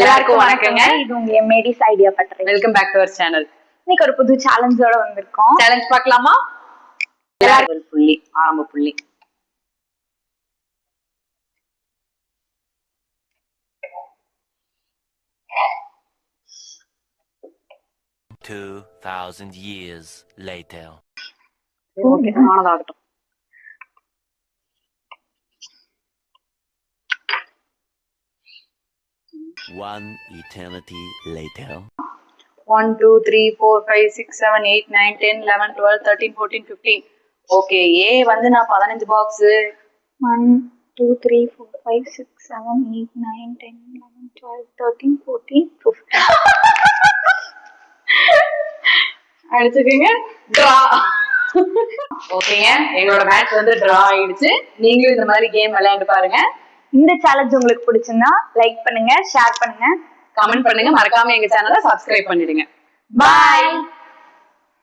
எல்லாருக்கும் வணக்கங்க. இது உங்க எம்ஏடிஸ் ஐடியா பண்றேன். Welcome back to our channel. இன்னைக்கு ஒரு புது சேலஞ்சோட வந்திருக்கோம். சேலஞ்ச் பார்க்கலாமா? ஒரு புள்ளி, ஆரம்ப புள்ளி. years later. ஓகே, ஆனதாகட்டும். One eternity later. 1 2 3 4 5 6 7 8 9 10 11 12 13 14 15. ஓகே, ஏ வந்து நான் 15 பாக்ஸ். 1 2 3 4 5 6 7 8 9 10 11 12 13 14 15. அடிச்சுக்கங்க. டிரா. ஓகேங்க, எங்களோட மேட்ச் வந்து டிரா ஆயிடுச்சு. நீங்களும் இந்த மாதிரி கேம் விளையாண்டு பாருங்க. இந்த சேலஞ்ச் உங்களுக்கு பிடிச்சிருந்தா லைக் பண்ணுங்க, ஷேர் பண்ணுங்க, கமெண்ட் பண்ணுங்க. மறக்காம எங்க சேனலை சப்ஸ்கிரைப் பண்ணிடுங்க. பாய்.